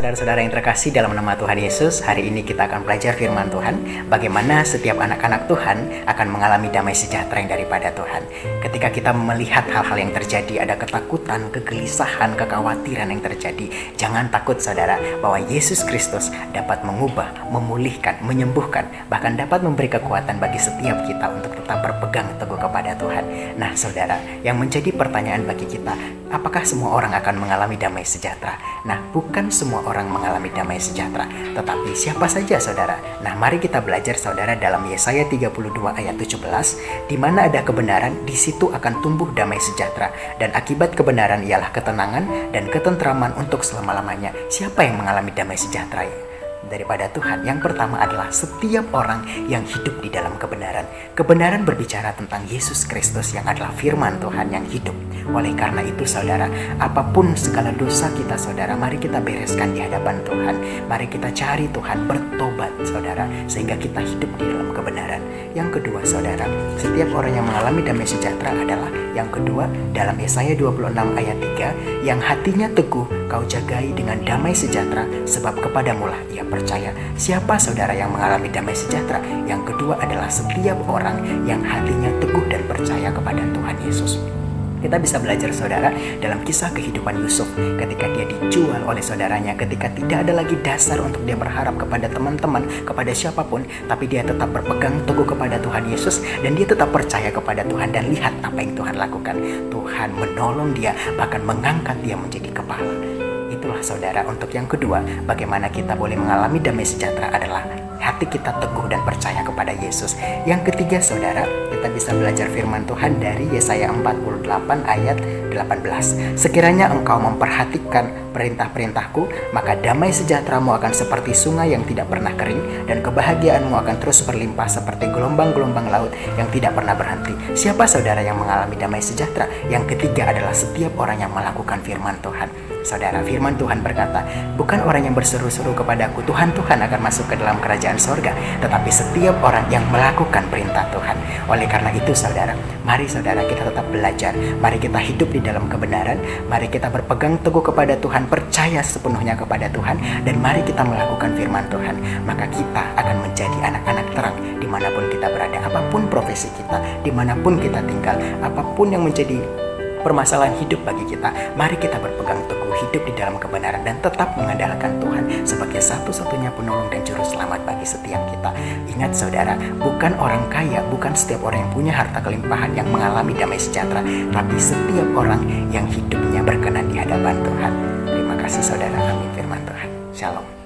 Saudara-saudara yang terkasih dalam nama Tuhan Yesus, hari ini kita akan belajar firman Tuhan, bagaimana setiap anak-anak Tuhan akan mengalami damai sejahtera yang daripada Tuhan. Ketika kita melihat hal-hal yang terjadi, ada ketakutan, kegelisahan, kekhawatiran yang terjadi, jangan takut saudara, bahwa Yesus Kristus dapat mengubah, memulihkan, menyembuhkan, bahkan dapat memberi kekuatan bagi setiap kita untuk tetap berpegang teguh kepada Tuhan. Nah saudara, yang menjadi pertanyaan bagi kita, apakah semua orang akan mengalami damai sejahtera? Nah, bukan semua orang mengalami damai sejahtera, tetapi siapa saja saudara? Nah, mari kita belajar saudara dalam Yesaya 32 ayat 17, di mana ada kebenaran, di situ akan tumbuh damai sejahtera, dan akibat kebenaran ialah ketenangan dan ketentraman untuk selama-lamanya. Siapa yang mengalami damai sejahtera daripada Tuhan? Yang pertama adalah setiap orang yang hidup di dalam kebenaran. Kebenaran berbicara tentang Yesus Kristus yang adalah firman Tuhan yang hidup. Oleh karena itu saudara, apapun segala dosa kita saudara, mari kita bereskan di hadapan Tuhan. Mari kita cari Tuhan, bertobat saudara, sehingga kita hidup di dalam kebenaran. Yang kedua saudara, setiap orang yang mengalami damai sejahtera adalah yang kedua dalam Yesaya 26 ayat 3, yang hatinya teguh kau jagai dengan damai sejahtera, sebab kepadamulah ia percaya. Siapa saudara yang mengalami damai sejahtera? Yang kedua adalah setiap orang yang hatinya teguh dan percaya kepada Tuhan Yesus. Kita bisa belajar saudara dalam kisah kehidupan Yusuf ketika dia dijual oleh saudaranya, ketika tidak ada lagi dasar untuk dia berharap kepada teman-teman, kepada siapapun, tapi dia tetap berpegang teguh kepada Tuhan Yesus dan dia tetap percaya kepada Tuhan. Dan lihat apa yang Tuhan lakukan. Tuhan menolong dia, bahkan mengangkat dia menjadi kepala. Itulah saudara untuk yang kedua, bagaimana kita boleh mengalami damai sejahtera adalah hati kita teguh dan percaya kepada Yesus. Yang ketiga saudara, kita bisa belajar firman Tuhan dari Yesaya 48 ayat 18. Sekiranya engkau memperhatikan perintah-perintahku, maka damai sejahteramu akan seperti sungai yang tidak pernah kering, dan kebahagiaanmu akan terus berlimpah seperti gelombang-gelombang laut yang tidak pernah berhenti. Siapa saudara yang mengalami damai sejahtera? Yang ketiga adalah setiap orang yang melakukan firman Tuhan. Saudara, firman Tuhan berkata, bukan orang yang berseru-seru kepadaku, Tuhan, Tuhan akan masuk ke dalam kerajaan sorga, tetapi setiap orang yang melakukan perintah Tuhan. Oleh karena itu saudara, mari saudara kita tetap belajar, mari kita hidup di dalam kebenaran, mari kita berpegang teguh kepada Tuhan, percaya sepenuhnya kepada Tuhan, dan mari kita melakukan firman Tuhan. Maka kita akan menjadi anak-anak terang dimanapun kita berada, apapun profesi kita, dimanapun kita tinggal, apapun yang menjadi permasalahan hidup bagi kita, mari kita berpegang teguh hidup di dalam kebenaran dan tetap mengandalkan Tuhan sebagai satu-satunya penolong dan juru selamat bagi setiap kita. Ingat saudara, bukan orang kaya, bukan setiap orang yang punya harta kelimpahan yang mengalami damai sejahtera, tapi setiap orang yang hidupnya berkenan di hadapan Tuhan. Terima kasih saudara, amin firman Tuhan. Shalom.